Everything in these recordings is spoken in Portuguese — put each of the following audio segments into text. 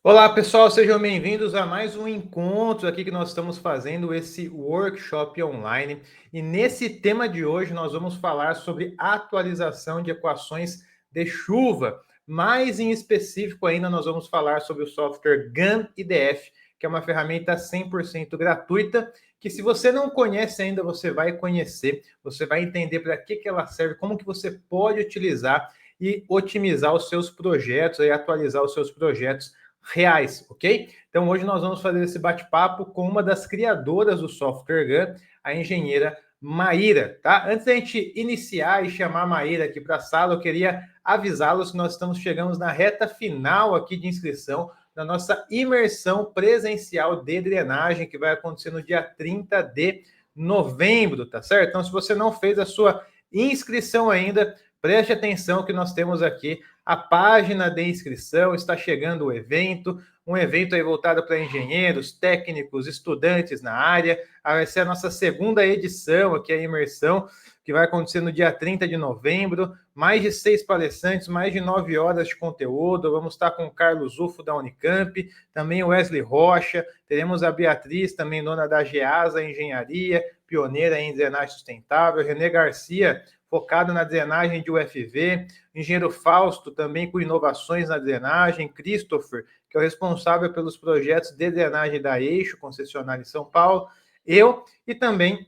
Olá, pessoal, sejam bem-vindos a mais um encontro aqui que nós estamos fazendo, esse workshop online. E nesse tema de hoje nós vamos falar sobre atualização de equações de chuva. Mais em específico ainda nós vamos falar sobre o software GAN IDF, que é uma ferramenta 100% gratuita, que se você não conhece ainda, você vai conhecer, você vai entender para que ela serve, como que você pode utilizar e otimizar os seus projetos e atualizar os seus projetos reais, ok? Então hoje nós vamos fazer esse bate-papo com uma das criadoras do software GAN, a engenheira Maíra, tá? Antes da gente iniciar e chamar a Maíra aqui para a sala, eu queria avisá-los que nós estamos chegando na reta final aqui de inscrição da nossa imersão presencial de drenagem, que vai acontecer no dia 30 de novembro, tá certo? Então, se você não fez a sua inscrição ainda, preste atenção que nós temos aqui a página de inscrição, está chegando o evento, um evento aí voltado para engenheiros, técnicos, estudantes na área. Vai ser a nossa segunda edição aqui, a imersão, que vai acontecer no dia 30 de novembro. Mais de 6 palestrantes, mais de 9 horas de conteúdo. Vamos estar com o Carlos Ufo da Unicamp, também o Wesley Rocha, teremos a Beatriz, também dona da GEASA Engenharia, pioneira em drenagem sustentável, René Garcia, focado na drenagem de UFV, engenheiro Fausto, também com inovações na drenagem, Christopher, que é o responsável pelos projetos de drenagem da Eixo, concessionária em São Paulo, eu e também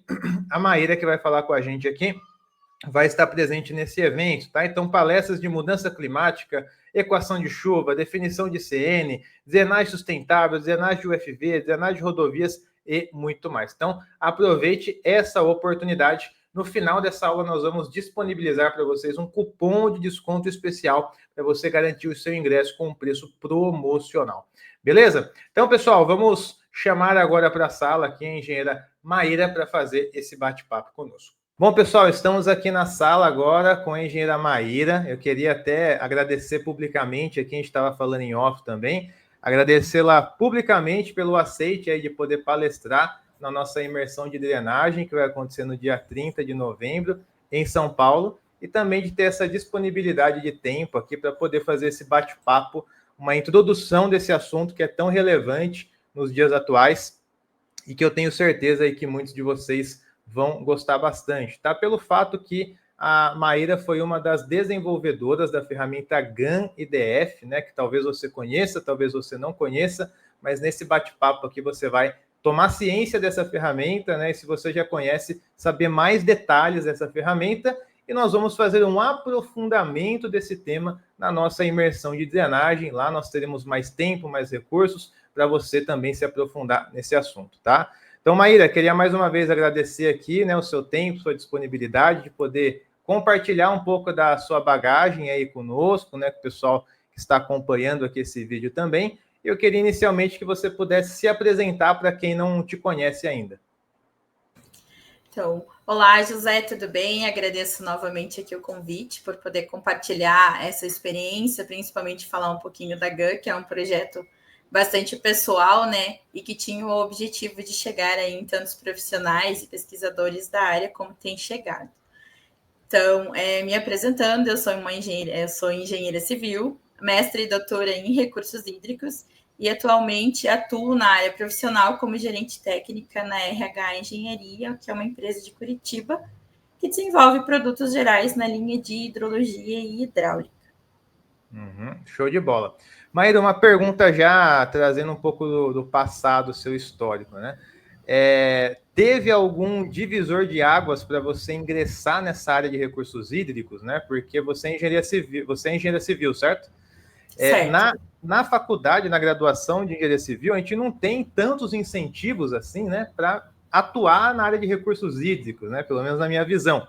a Maíra, que vai falar com a gente aqui, vai estar presente nesse evento, tá? Então, palestras de mudança climática, equação de chuva, definição de CN, drenagem sustentável, drenagem de UFV, drenagem de rodovias e muito mais. Então, aproveite essa oportunidade. No final dessa aula, nós vamos disponibilizar para vocês um cupom de desconto especial para você garantir o seu ingresso com um preço promocional. Beleza? Então, pessoal, vamos chamar agora para a sala aqui a engenheira Maíra para fazer esse bate-papo conosco. Bom, pessoal, estamos aqui na sala agora com a engenheira Maíra. Eu queria até agradecer publicamente, aqui a gente estava falando em off também, agradecê-la publicamente pelo aceite aí de poder palestrar na nossa imersão de drenagem, que vai acontecer no dia 30 de novembro, em São Paulo, e também de ter essa disponibilidade de tempo aqui para poder fazer esse bate-papo, uma introdução desse assunto que é tão relevante nos dias atuais e que eu tenho certeza aí que muitos de vocês vão gostar bastante, tá? Pelo fato que a Maíra foi uma das desenvolvedoras da ferramenta GAN IDF, né? Que talvez você conheça, talvez você não conheça, mas nesse bate-papo aqui você vai tomar ciência dessa ferramenta, né? E se você já conhece, saber mais detalhes dessa ferramenta. E nós vamos fazer um aprofundamento desse tema na nossa imersão de drenagem. Lá nós teremos mais tempo, mais recursos para você também se aprofundar nesse assunto, tá? Então, Maíra, queria mais uma vez agradecer aqui, né, o seu tempo, sua disponibilidade de poder compartilhar um pouco da sua bagagem aí conosco, né, com o pessoal que está acompanhando aqui esse vídeo também. Eu queria inicialmente que você pudesse se apresentar para quem não te conhece ainda. Então, olá, José, tudo bem? Agradeço novamente aqui o convite por poder compartilhar essa experiência, principalmente falar um pouquinho da GAN, que é um projeto bastante pessoal, né? E que tinha o objetivo de chegar aí em tantos profissionais e pesquisadores da área como tem chegado. Então, me apresentando, eu sou engenheira civil, mestre e doutora em recursos hídricos e atualmente atuo na área profissional como gerente técnica na RH Engenharia, que é uma empresa de Curitiba que desenvolve produtos gerais na linha de hidrologia e hidráulica. Show de bola. Maíra, uma pergunta já trazendo um pouco do passado, seu histórico, né? Teve algum divisor de águas para você ingressar nessa área de recursos hídricos, né? Porque você é engenheira civil, certo? Certo. Na faculdade, na graduação de engenharia civil, a gente não tem tantos incentivos assim, né, para atuar na área de recursos hídricos, né? Pelo menos na minha visão.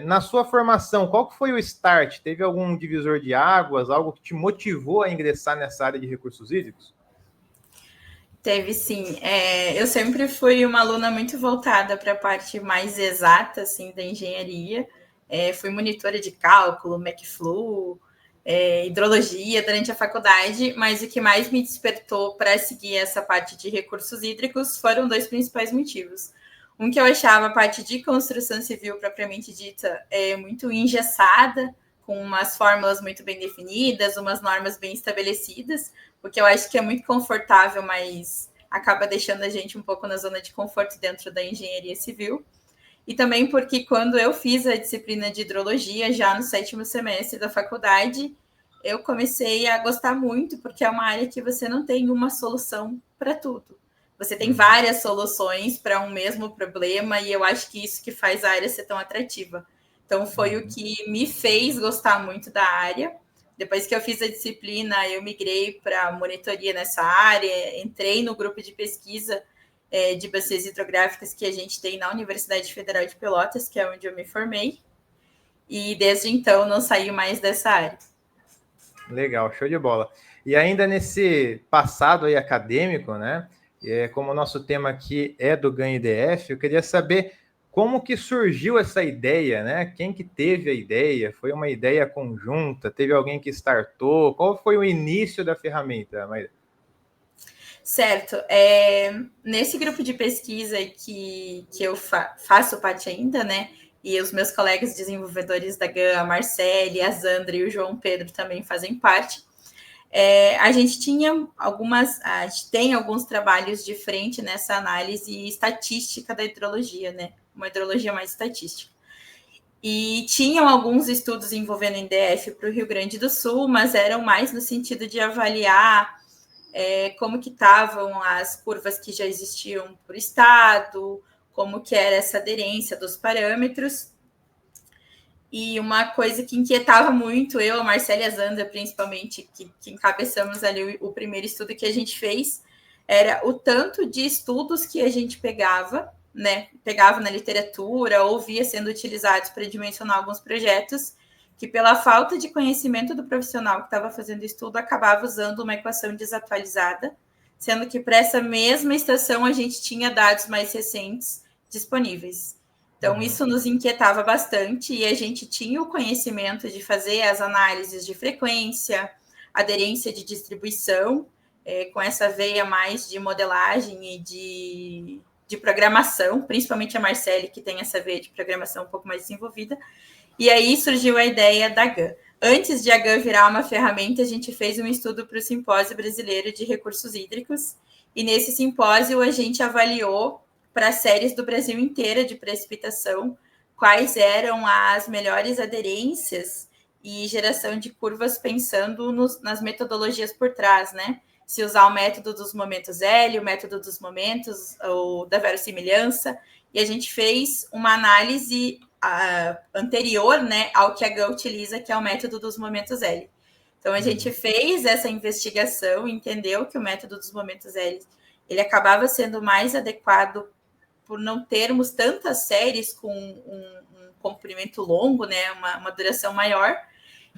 Na sua formação, qual que foi o start? Teve algum divisor de águas, algo que te motivou a ingressar nessa área de recursos hídricos? Teve sim. Eu sempre fui uma aluna muito voltada para a parte mais exata assim, da engenharia. Fui monitora de cálculo, McFlu, hidrologia durante a faculdade, mas o que mais me despertou para seguir essa parte de recursos hídricos foram dois principais motivos. Um, que eu achava a parte de construção civil propriamente dita muito engessada, com umas fórmulas muito bem definidas, umas normas bem estabelecidas, o que eu acho que é muito confortável, mas acaba deixando a gente um pouco na zona de conforto dentro da engenharia civil. E também porque quando eu fiz a disciplina de hidrologia, já no 7º semestre da faculdade, eu comecei a gostar muito, porque é uma área que você não tem uma solução para tudo. Você tem várias soluções para um mesmo problema, e eu acho que isso que faz a área ser tão atrativa. Então, foi o que me fez gostar muito da área. Depois que eu fiz a disciplina, eu migrei para monitoria nessa área, entrei no grupo de pesquisa de bacias hidrográficas que a gente tem na Universidade Federal de Pelotas, que é onde eu me formei. E desde então não saí mais dessa área. Legal, show de bola. E ainda nesse passado aí acadêmico, né? Como o nosso tema aqui é do GAN IDF, eu queria saber como que surgiu essa ideia, né? Quem que teve a ideia? Foi uma ideia conjunta? Teve alguém que startou? Qual foi o início da ferramenta, Maíra? Certo. Nesse grupo de pesquisa que eu faço parte ainda, né? E os meus colegas desenvolvedores da GAN, a Marcele, a Zandra e o João Pedro também fazem parte. A gente tem alguns trabalhos de frente nessa análise estatística da hidrologia, né? Uma hidrologia mais estatística. E tinham alguns estudos envolvendo NDF para o Rio Grande do Sul, mas eram mais no sentido de avaliar como que estavam as curvas que já existiam por estado, como que era essa aderência dos parâmetros. E uma coisa que inquietava muito eu, a Marcela e a Zanda, principalmente, que encabeçamos ali o primeiro estudo que a gente fez, era o tanto de estudos que a gente pegava, né? Pegava na literatura ou via sendo utilizados para dimensionar alguns projetos, que pela falta de conhecimento do profissional que estava fazendo o estudo, acabava usando uma equação desatualizada, sendo que para essa mesma estação a gente tinha dados mais recentes disponíveis. Então, isso nos inquietava bastante e a gente tinha o conhecimento de fazer as análises de frequência, aderência de distribuição, com essa veia mais de modelagem e de programação, principalmente a Marcele, que tem essa veia de programação um pouco mais desenvolvida. E aí surgiu a ideia da GAN. Antes de a GAN virar uma ferramenta, a gente fez um estudo para o Simpósio Brasileiro de Recursos Hídricos, e nesse simpósio a gente avaliou para séries do Brasil inteira de precipitação quais eram as melhores aderências e geração de curvas pensando nas metodologias por trás, né? Se usar o método dos momentos L, o método dos momentos, ou da verossimilhança, e a gente fez uma análise anterior, né, ao que a GAN utiliza, que é o método dos momentos L. Então, a gente fez essa investigação, entendeu que o método dos momentos L ele acabava sendo mais adequado por não termos tantas séries com um comprimento longo, né, uma duração maior.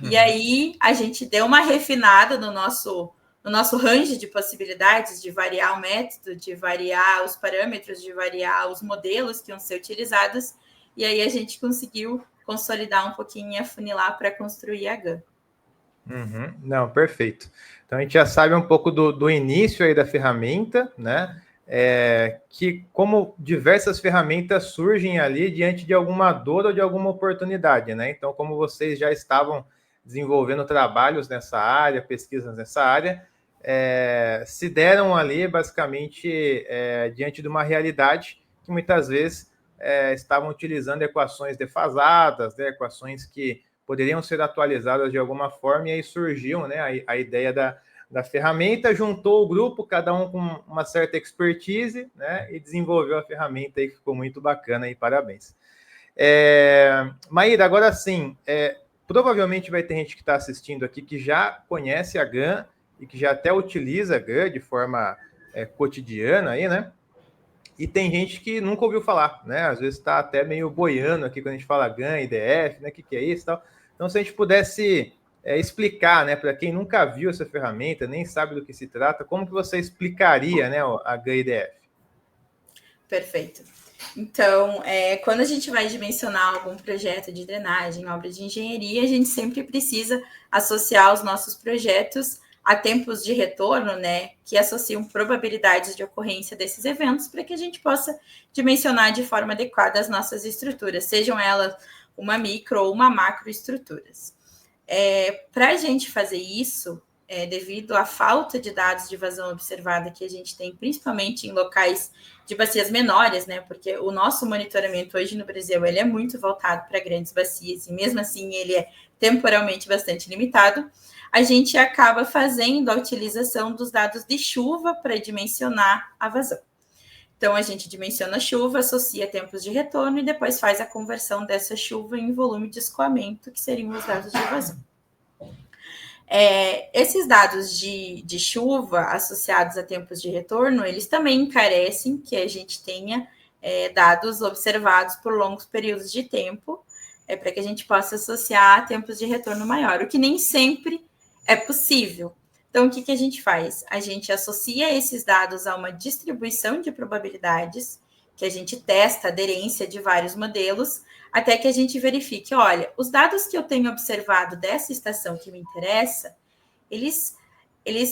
E aí a gente deu uma refinada no nosso range de possibilidades de variar o método, de variar os parâmetros, de variar os modelos que iam ser utilizados. E aí a gente conseguiu consolidar um pouquinho e afunilar para construir a GAN. Não, perfeito. Então a gente já sabe um pouco do início aí da ferramenta, né? Que como diversas ferramentas surgem ali diante de alguma dor ou de alguma oportunidade, né? Então, como vocês já estavam desenvolvendo trabalhos nessa área, pesquisas nessa área, se deram ali basicamente diante de uma realidade que muitas vezes estavam utilizando equações defasadas, né? Equações que poderiam ser atualizadas de alguma forma, e aí surgiu, né, a ideia da ferramenta, juntou o grupo, cada um com uma certa expertise, né, e desenvolveu a ferramenta aí, que ficou muito bacana, e parabéns. Maíra, agora sim, provavelmente vai ter gente que está assistindo aqui que já conhece a GAN e que já até utiliza a GAN de forma cotidiana aí, né? E tem gente que nunca ouviu falar, né? Às vezes está até meio boiando aqui quando a gente fala GAN, IDF, né? O que é isso e tal. Então, se a gente pudesse explicar, né, para quem nunca viu essa ferramenta, nem sabe do que se trata, como que você explicaria, né, a GAN-IDF? Perfeito. Então, quando a gente vai dimensionar algum projeto de drenagem, obra de engenharia, a gente sempre precisa associar os nossos projetos a tempos de retorno, né, que associam probabilidades de ocorrência desses eventos para que a gente possa dimensionar de forma adequada as nossas estruturas, sejam elas uma micro ou uma macroestruturas. Para a gente fazer isso, devido à falta de dados de vazão observada que a gente tem, principalmente em locais de bacias menores, né? Porque o nosso monitoramento hoje no Brasil ele é muito voltado para grandes bacias e mesmo assim ele é temporalmente bastante limitado. A gente acaba fazendo a utilização dos dados de chuva para dimensionar a vazão. Então, a gente dimensiona a chuva, associa tempos de retorno e depois faz a conversão dessa chuva em volume de escoamento, que seriam os dados de vazão. Esses dados de chuva associados a tempos de retorno, eles também encarecem que a gente tenha dados observados por longos períodos de tempo, para que a gente possa associar a tempos de retorno maior, o que nem sempre é possível. Então, o que a gente faz? A gente associa esses dados a uma distribuição de probabilidades, que a gente testa a aderência de vários modelos, até que a gente verifique, olha, os dados que eu tenho observado dessa estação que me interessa, eles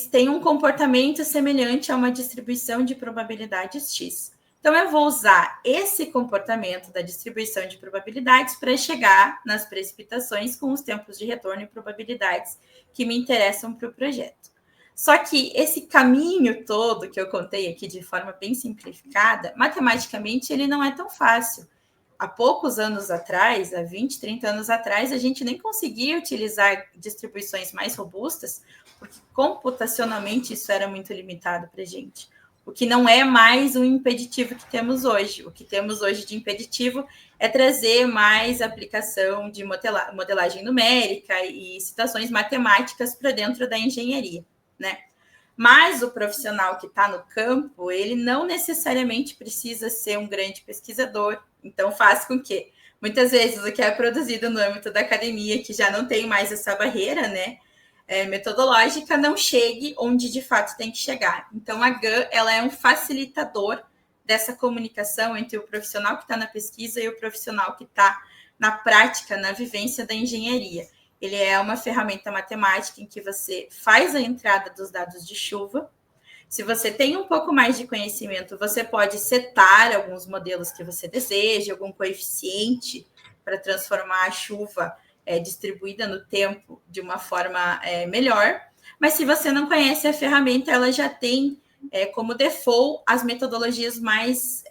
têm um comportamento semelhante a uma distribuição de probabilidades X. Então, eu vou usar esse comportamento da distribuição de probabilidades para chegar nas precipitações com os tempos de retorno e probabilidades que me interessam para o projeto. Só que esse caminho todo que eu contei aqui de forma bem simplificada, matematicamente ele não é tão fácil. Há poucos anos atrás, há 20, 30 anos atrás, a gente nem conseguia utilizar distribuições mais robustas, porque computacionalmente isso era muito limitado para a gente. O que não é mais o impeditivo que temos hoje. O que temos hoje de impeditivo é trazer mais aplicação de modelagem numérica e situações matemáticas para dentro da engenharia, né? Mas o profissional que está no campo, ele não necessariamente precisa ser um grande pesquisador. Então, faz com que, muitas vezes, o que é produzido no âmbito da academia, que já não tem mais essa barreira, né, metodológica, não chegue onde de fato tem que chegar. Então, a GAN, ela é um facilitador dessa comunicação entre o profissional que está na pesquisa e o profissional que está na prática, na vivência da engenharia. Ele é uma ferramenta matemática em que você faz a entrada dos dados de chuva. Se você tem um pouco mais de conhecimento, você pode setar alguns modelos que você deseja, algum coeficiente para transformar a chuva distribuída no tempo de uma forma melhor. Mas se você não conhece a ferramenta, ela já tem como default as metodologias mais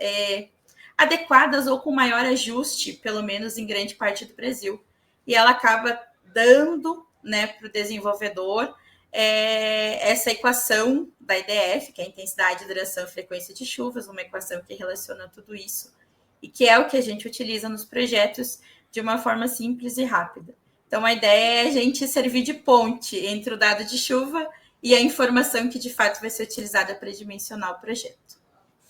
adequadas ou com maior ajuste, pelo menos em grande parte do Brasil. E ela acaba dando, né, para o desenvolvedor essa equação da IDF, que é a intensidade, duração e frequência de chuvas, uma equação que relaciona tudo isso, e que é o que a gente utiliza nos projetos de uma forma simples e rápida. Então, a ideia é a gente servir de ponte entre o dado de chuva e a informação que, de fato, vai ser utilizada para dimensionar o projeto.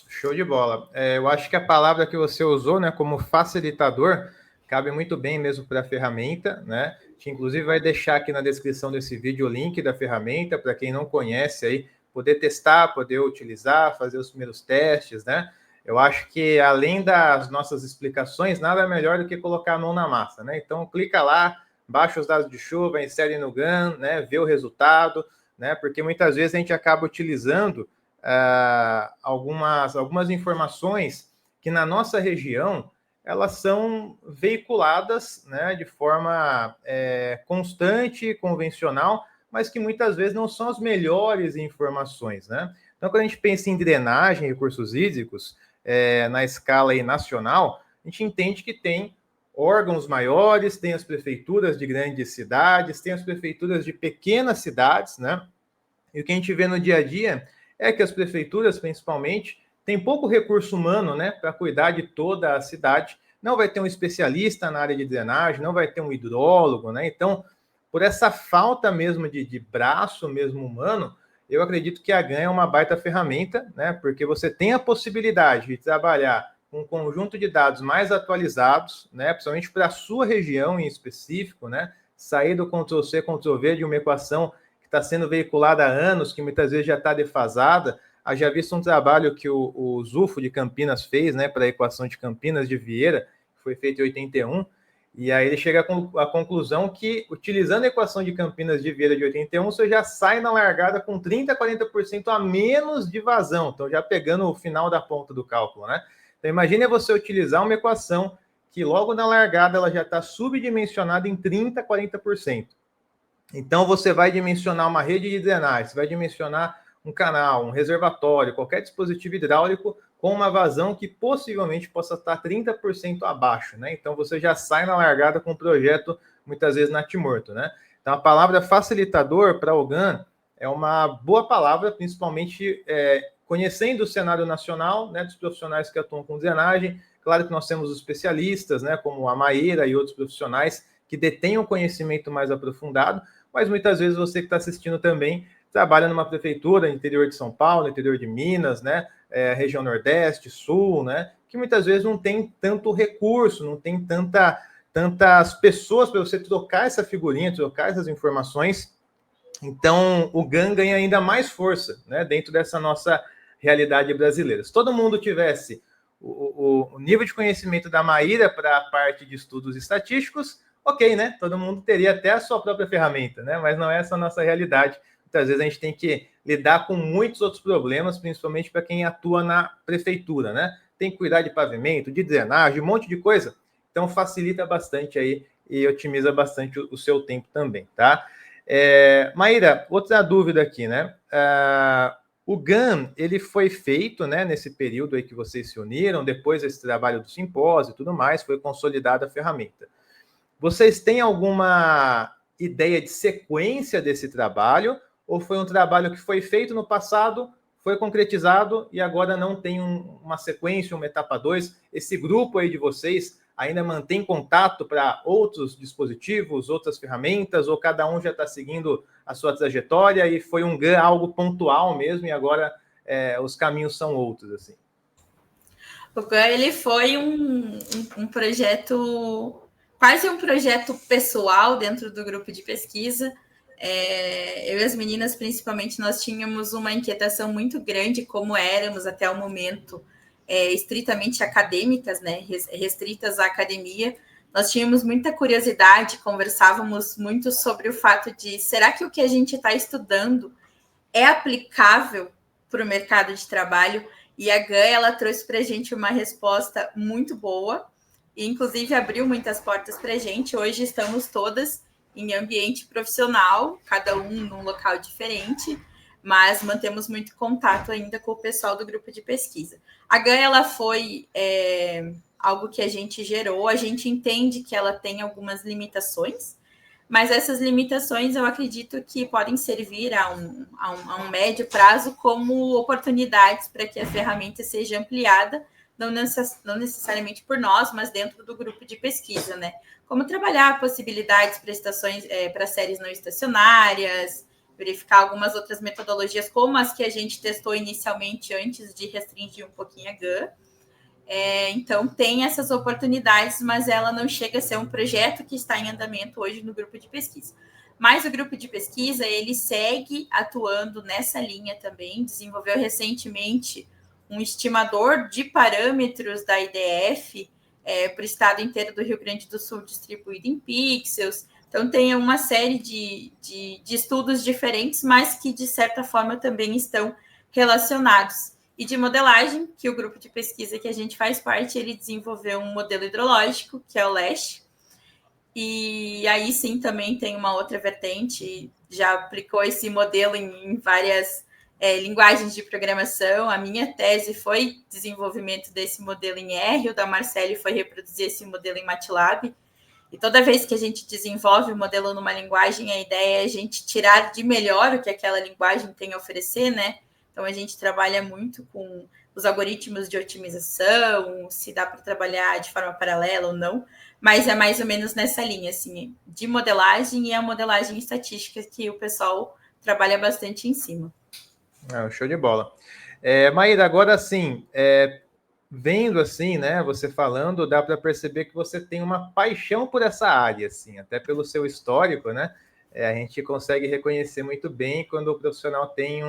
Show de bola. Eu acho que a palavra que você usou, né, como facilitador, cabe muito bem mesmo para a ferramenta, né? A gente, inclusive, vai deixar aqui na descrição desse vídeo o link da ferramenta para quem não conhece aí, poder testar, poder utilizar, fazer os primeiros testes, né? Eu acho que, além das nossas explicações, nada melhor do que colocar a mão na massa, né? Então, clica lá, baixa os dados de chuva, insere no GAN, né? Vê o resultado, né? Porque muitas vezes a gente acaba utilizando algumas informações que na nossa região elas são veiculadas, né, de forma constante, convencional, mas que muitas vezes não são as melhores informações, né? Então, quando a gente pensa em drenagem, recursos hídricos, na escala aí nacional, a gente entende que tem órgãos maiores, tem as prefeituras de grandes cidades, tem as prefeituras de pequenas cidades, né? E o que a gente vê no dia a dia é que as prefeituras, principalmente, têm pouco recurso humano, né, para cuidar de toda a cidade. Não vai ter um especialista na área de drenagem, não vai ter um hidrólogo, né? Então, por essa falta mesmo de braço mesmo humano, eu acredito que a GAN é uma baita ferramenta, né? Porque você tem a possibilidade de trabalhar com um conjunto de dados mais atualizados, né? Principalmente para a sua região em específico, né? Sair do Ctrl+C, Ctrl+V de uma equação está sendo veiculada há anos, que muitas vezes já está defasada. Haja visto um trabalho que o Zufo de Campinas fez, né, para a equação de Campinas de Vieira, que foi feito em 81, e aí ele chega à conclusão que, utilizando a equação de Campinas de Vieira de 81, você já sai na largada com 30% a 40% a menos de vazão, então já pegando o final da ponta do cálculo, né? Então imagine você utilizar uma equação que logo na largada ela já está subdimensionada em 30% a 40%. Então, você vai dimensionar uma rede de drenagem, você vai dimensionar um canal, um reservatório, qualquer dispositivo hidráulico com uma vazão que possivelmente possa estar 30% abaixo, né? Então, você já sai na largada com o projeto, muitas vezes, natimorto, né? Então, a palavra facilitador para o GAN é uma boa palavra, principalmente conhecendo o cenário nacional, né, dos profissionais que atuam com drenagem. Claro que nós temos os especialistas, né, como a Maíra e outros profissionais que detêm um conhecimento mais aprofundado, mas muitas vezes você que está assistindo também trabalha numa prefeitura no interior de São Paulo, no interior de Minas, né, região Nordeste, Sul, né, que muitas vezes não tem tanto recurso, não tem tantas pessoas para você trocar essa figurinha, trocar essas informações. Então, o GAN ganha ainda mais força, né, dentro dessa nossa realidade brasileira. Se todo mundo tivesse o nível de conhecimento da Maíra para a parte de estudos estatísticos, ok, né? Todo mundo teria até a sua própria ferramenta, né? Mas não é essa a nossa realidade. Muitas vezes a gente tem que lidar com muitos outros problemas, principalmente para quem atua na prefeitura, né? Tem que cuidar de pavimento, de drenagem, um monte de coisa. Então, facilita bastante aí e otimiza bastante o seu tempo também, tá? Maíra, outra dúvida aqui, né? O GAN, ele foi feito, né, nesse período aí que vocês se uniram, depois desse trabalho do simpósio e tudo mais, foi consolidada a ferramenta. Vocês têm alguma ideia de sequência desse trabalho? Ou foi um trabalho que foi feito no passado, foi concretizado e agora não tem uma sequência, uma etapa 2? Esse grupo aí de vocês ainda mantém contato para outros dispositivos, outras ferramentas, ou cada um já está seguindo a sua trajetória e foi algo pontual mesmo e agora os caminhos são outros, assim? O GAN, ele foi um projeto, quase um projeto pessoal dentro do grupo de pesquisa. Eu e as meninas, principalmente, nós tínhamos uma inquietação muito grande, como éramos até o momento, estritamente acadêmicas, né, restritas à academia. Nós tínhamos muita curiosidade, conversávamos muito sobre o fato de, será que o que a gente está estudando é aplicável para o mercado de trabalho? E a GAN, ela trouxe para a gente uma resposta muito boa, e inclusive abriu muitas portas para a gente. Hoje estamos todas em ambiente profissional, cada um num local diferente, mas mantemos muito contato ainda com o pessoal do grupo de pesquisa. A GAN, ela foi algo que a gente gerou, a gente entende que ela tem algumas limitações, mas essas limitações eu acredito que podem servir a um médio prazo como oportunidades para que a ferramenta seja ampliada, não necessariamente por nós, mas dentro do grupo de pesquisa, né? Como trabalhar possibilidades para estações, para séries não estacionárias, verificar algumas outras metodologias, como as que a gente testou inicialmente antes de restringir um pouquinho a GAN. Então, tem essas oportunidades, mas ela não chega a ser um projeto que está em andamento hoje no grupo de pesquisa. Mas o grupo de pesquisa, ele segue atuando nessa linha também, desenvolveu recentemente um estimador de parâmetros da IDF para o estado inteiro do Rio Grande do Sul, distribuído em pixels. Então, tem uma série de estudos diferentes, mas que, de certa forma, também estão relacionados. E de modelagem, que o grupo de pesquisa que a gente faz parte, ele desenvolveu um modelo hidrológico, que é o LESH. E aí sim também tem uma outra vertente, já aplicou esse modelo em várias linguagens de programação. A minha tese foi desenvolvimento desse modelo em R, o da Marcele foi reproduzir esse modelo em MATLAB. E toda vez que a gente desenvolve o modelo numa linguagem, a ideia é a gente tirar de melhor o que aquela linguagem tem a oferecer, né? Então, a gente trabalha muito com os algoritmos de otimização, se dá para trabalhar de forma paralela ou não, mas é mais ou menos nessa linha, assim, de modelagem, e a modelagem estatística que o pessoal trabalha bastante em cima. Show de bola. Maíra, agora sim, vendo assim, né, você falando, dá para perceber que você tem uma paixão por essa área, assim, até pelo seu histórico, né? A gente consegue reconhecer muito bem quando o profissional tem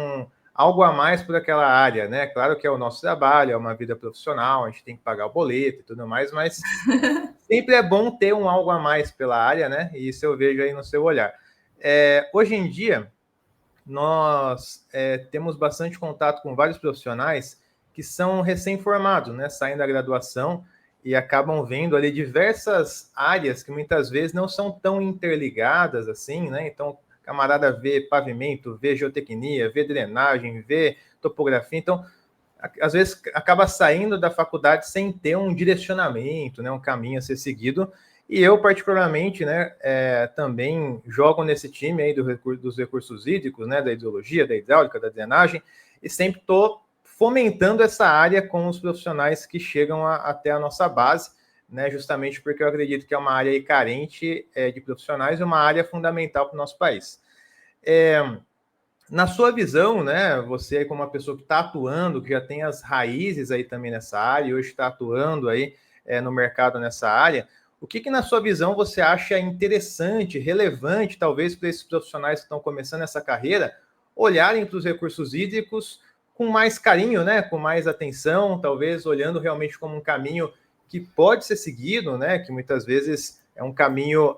algo a mais por aquela área, né? Claro que é o nosso trabalho, é uma vida profissional, a gente tem que pagar o boleto e tudo mais, mas sempre é bom ter algo a mais pela área, né? E isso eu vejo aí no seu olhar. Hoje em dia, nós temos bastante contato com vários profissionais que são recém-formados, né? Saem da graduação e acabam vendo ali diversas áreas que muitas vezes não são tão interligadas assim, né? Então, camarada vê pavimento, vê geotecnia, vê drenagem, vê topografia, então às vezes acaba saindo da faculdade sem ter um direcionamento, né, um caminho a ser seguido. E eu, particularmente, né, também jogo nesse time aí dos recursos hídricos, né, da hidrologia, da hidráulica, da drenagem, e sempre estou fomentando essa área com os profissionais que chegam até a nossa base, né, justamente porque eu acredito que é uma área aí carente de profissionais e uma área fundamental para o nosso país. Na sua visão, né, você como uma pessoa que está atuando, que já tem as raízes aí também nessa área, e hoje está atuando aí no mercado nessa área, o que na sua visão você acha interessante, relevante, talvez para esses profissionais que estão começando essa carreira, olharem para os recursos hídricos com mais carinho, né, com mais atenção, talvez olhando realmente como um caminho que pode ser seguido, né, que muitas vezes é um caminho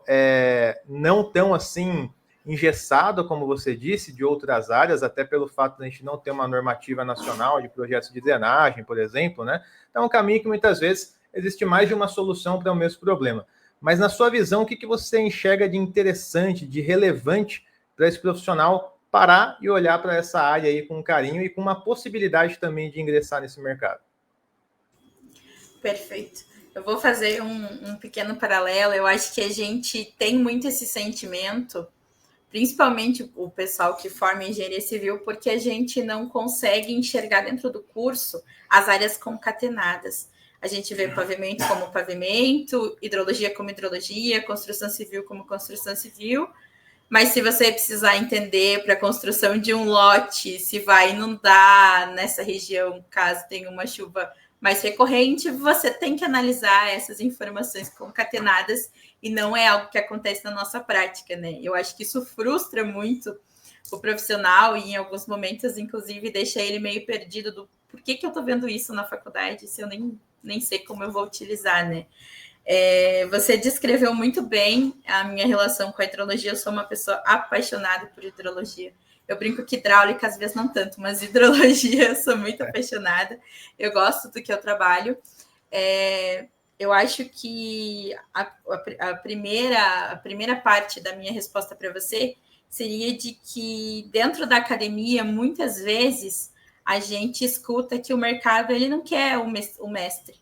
não tão assim engessado, como você disse, de outras áreas, até pelo fato de a gente não ter uma normativa nacional de projetos de drenagem, por exemplo, né? Então, é um caminho que muitas vezes existe mais de uma solução para o mesmo problema. Mas, na sua visão, o que você enxerga de interessante, de relevante para esse profissional parar e olhar para essa área aí com carinho e com uma possibilidade também de ingressar nesse mercado? Perfeito. Eu vou fazer um pequeno paralelo. Eu acho que a gente tem muito esse sentimento, principalmente o pessoal que forma engenharia civil, porque a gente não consegue enxergar dentro do curso as áreas concatenadas. A gente vê pavimento como pavimento, hidrologia como hidrologia, construção civil como construção civil, mas se você precisar entender para a construção de um lote, se vai inundar nessa região, caso tenha uma chuva mais recorrente, você tem que analisar essas informações concatenadas e não é algo que acontece na nossa prática, né? Eu acho que isso frustra muito o profissional e em alguns momentos, inclusive, deixa ele meio perdido do por que eu estou vendo isso na faculdade se eu nem sei como eu vou utilizar, né? Você descreveu muito bem a minha relação com a hidrologia. Eu sou uma pessoa apaixonada por hidrologia. Eu brinco que hidráulica, às vezes, não tanto, mas hidrologia eu sou muito apaixonada. Eu gosto do que eu trabalho. Eu acho que a primeira parte da minha resposta para você seria de que dentro da academia, muitas vezes, a gente escuta que o mercado ele não quer o mestre,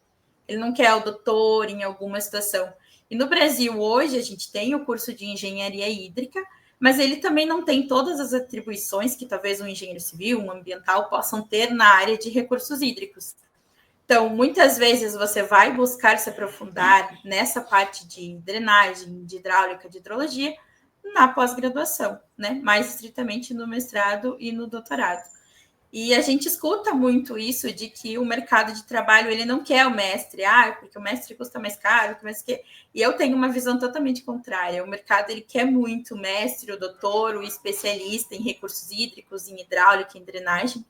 ele não quer o doutor em alguma situação. E no Brasil, hoje, a gente tem o curso de engenharia hídrica, mas ele também não tem todas as atribuições que talvez um engenheiro civil, um ambiental, possam ter na área de recursos hídricos. Então, muitas vezes você vai buscar se aprofundar nessa parte de drenagem, de hidráulica, de hidrologia, na pós-graduação, né? Mais estritamente no mestrado e no doutorado. E a gente escuta muito isso de que o mercado de trabalho ele não quer o mestre, porque o mestre custa mais caro, e eu tenho uma visão totalmente contrária. O mercado ele quer muito o mestre, o doutor, o especialista em recursos hídricos, em hidráulica, em drenagem.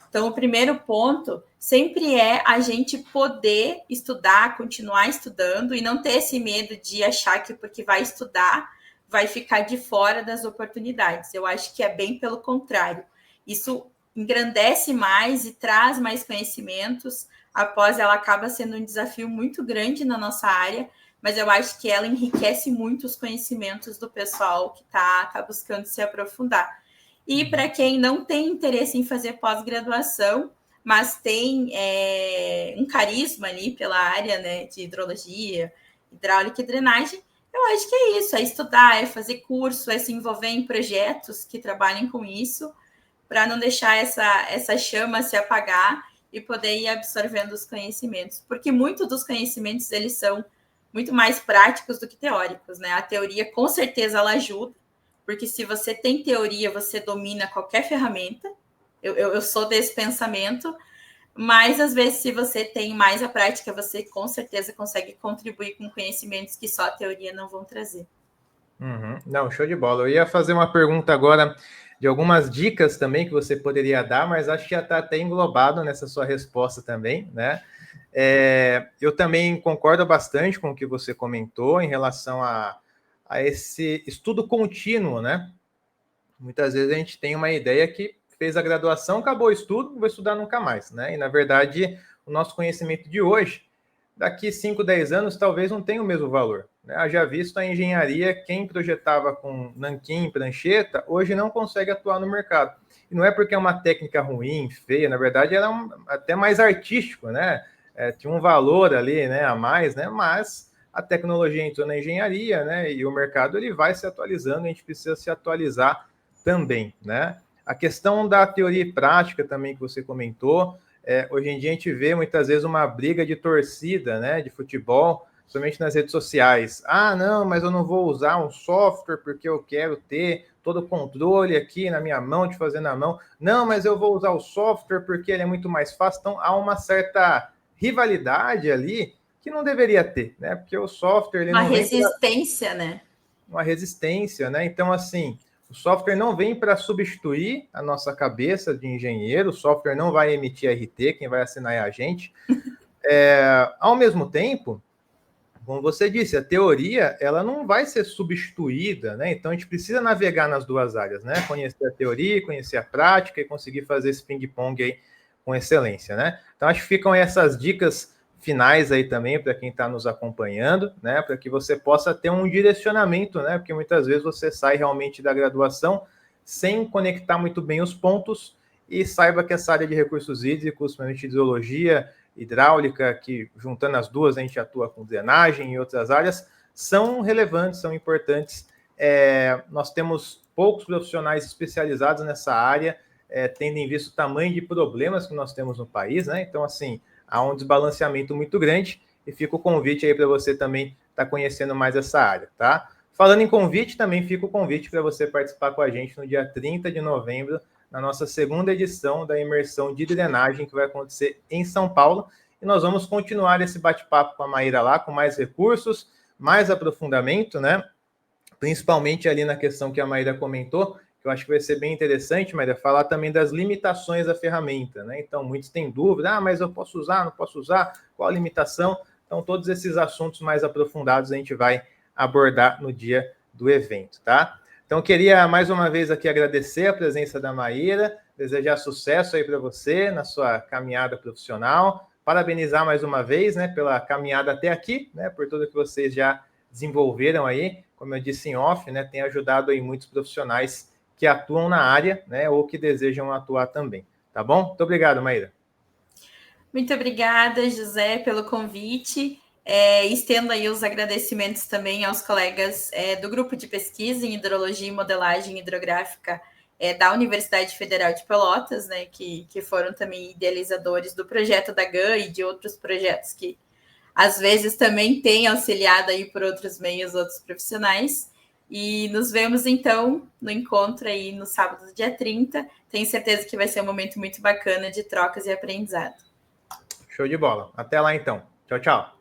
Então, o primeiro ponto sempre é a gente poder estudar, continuar estudando e não ter esse medo de achar que porque vai estudar vai ficar de fora das oportunidades. Eu acho que é bem pelo contrário. Isso engrandece mais e traz mais conhecimentos. Após ela acaba sendo um desafio muito grande na nossa área, mas eu acho que ela enriquece muito os conhecimentos do pessoal que está buscando se aprofundar. E para quem não tem interesse em fazer pós-graduação, mas tem um carisma ali pela área, né, de hidrologia, hidráulica e drenagem, eu acho que é isso, é estudar, é fazer curso, é se envolver em projetos que trabalhem com isso, para não deixar essa chama se apagar e poder ir absorvendo os conhecimentos. Porque muitos dos conhecimentos, eles são muito mais práticos do que teóricos, né? A teoria, com certeza, ela ajuda, porque se você tem teoria, você domina qualquer ferramenta. Eu sou desse pensamento, mas às vezes, se você tem mais a prática, você com certeza consegue contribuir com conhecimentos que só a teoria não vão trazer. Não, show de bola. Eu ia fazer uma pergunta agora de algumas dicas também que você poderia dar, mas acho que já está até englobado nessa sua resposta também, né? Eu também concordo bastante com o que você comentou em relação a esse estudo contínuo, né? Muitas vezes a gente tem uma ideia que fez a graduação, acabou o estudo, não vou estudar nunca mais, né? E, na verdade, o nosso conhecimento de hoje daqui 5, 10 anos talvez não tenha o mesmo valor, né? Haja visto a engenharia, quem projetava com nanquim, prancheta, hoje não consegue atuar no mercado. E não é porque é uma técnica ruim, feia, na verdade era até mais artístico, né? Tinha um valor ali, né, a mais, né? Mas a tecnologia entrou na engenharia, né? E o mercado ele vai se atualizando, a gente precisa se atualizar também, né? A questão da teoria e prática também que você comentou, hoje em dia a gente vê muitas vezes uma briga de torcida, né, de futebol, somente nas redes sociais. Ah, não, mas eu não vou usar um software porque eu quero ter todo o controle aqui na minha mão, de fazer na mão. Não, mas eu vou usar o software porque ele é muito mais fácil. Então, há uma certa rivalidade ali que não deveria ter, né? Porque o software ele uma não vem resistência, né? Uma resistência, né? Então, assim, o software não vem para substituir a nossa cabeça de engenheiro, o software não vai emitir RT, quem vai assinar é a gente. Ao mesmo tempo, como você disse, a teoria ela não vai ser substituída, né? Então a gente precisa navegar nas duas áreas, né? Conhecer a teoria, conhecer a prática e conseguir fazer esse ping-pong aí com excelência, né? Então acho que ficam essas dicas finais aí também para quem está nos acompanhando, né? Para que você possa ter um direcionamento, né? Porque muitas vezes você sai realmente da graduação sem conectar muito bem os pontos e saiba que essa área de recursos hídricos, principalmente de hidrologia, hidráulica, que juntando as duas a gente atua com drenagem e outras áreas, são relevantes, são importantes. Nós temos poucos profissionais especializados nessa área, tendo em vista o tamanho de problemas que nós temos no país, né? Então, assim, há um desbalanceamento muito grande e fica o convite aí para você também estar conhecendo mais essa área, tá? Falando em convite, também fica o convite para você participar com a gente no dia 30 de novembro, na nossa segunda edição da imersão de drenagem, que vai acontecer em São Paulo. E nós vamos continuar esse bate-papo com a Maíra lá, com mais recursos, mais aprofundamento, né? Principalmente ali na questão que a Maíra comentou, que eu acho que vai ser bem interessante, Maíra, falar também das limitações da ferramenta, né? Então, muitos têm dúvida, mas eu posso usar, não posso usar, qual a limitação? Então, todos esses assuntos mais aprofundados a gente vai abordar no dia do evento, tá? Então, queria mais uma vez aqui agradecer a presença da Maíra, desejar sucesso aí para você na sua caminhada profissional, parabenizar mais uma vez, né, pela caminhada até aqui, né, por tudo que vocês já desenvolveram aí, como eu disse em off, né, tem ajudado aí muitos profissionais que atuam na área, né, ou que desejam atuar também, tá bom? Muito obrigado, Maíra. Muito obrigada, José, pelo convite. Estendo aí os agradecimentos também aos colegas do grupo de pesquisa em hidrologia e modelagem hidrográfica da Universidade Federal de Pelotas, né, que foram também idealizadores do projeto da GAN e de outros projetos que às vezes também têm auxiliado aí por outros meios, outros profissionais. E nos vemos então no encontro aí no sábado, dia 30. Tenho certeza que vai ser um momento muito bacana de trocas e aprendizado. Show de bola. Até lá então. Tchau, tchau.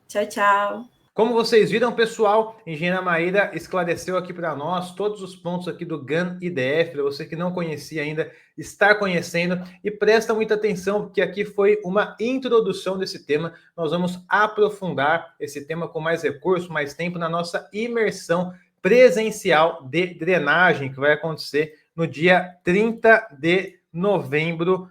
Tchau, tchau. Como vocês viram, pessoal, a engenheira Maíra esclareceu aqui para nós todos os pontos aqui do GAN IDF, para você que não conhecia ainda, estar conhecendo, e presta muita atenção, porque aqui foi uma introdução desse tema. Nós vamos aprofundar esse tema com mais recursos, mais tempo na nossa imersão presencial de drenagem, que vai acontecer no dia 30 de novembro,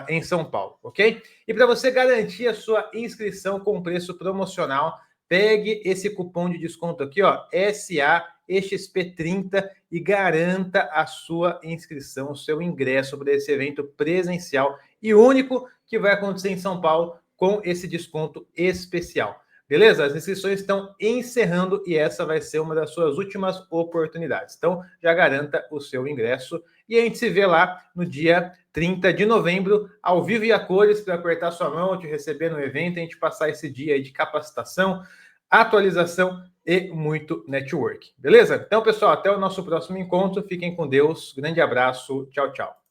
em São Paulo, ok? E para você garantir a sua inscrição com preço promocional, pegue esse cupom de desconto aqui, ó, SAEXP30 e garanta a sua inscrição, o seu ingresso para esse evento presencial e único que vai acontecer em São Paulo com esse desconto especial. Beleza? As inscrições estão encerrando e essa vai ser uma das suas últimas oportunidades. Então, já garanta o seu ingresso e a gente se vê lá no dia 30 de novembro, ao vivo e a cores, para apertar sua mão, te receber no evento, a gente passar esse dia aí de capacitação, atualização e muito network. Beleza? Então, pessoal, até o nosso próximo encontro. Fiquem com Deus. Grande abraço. Tchau, tchau.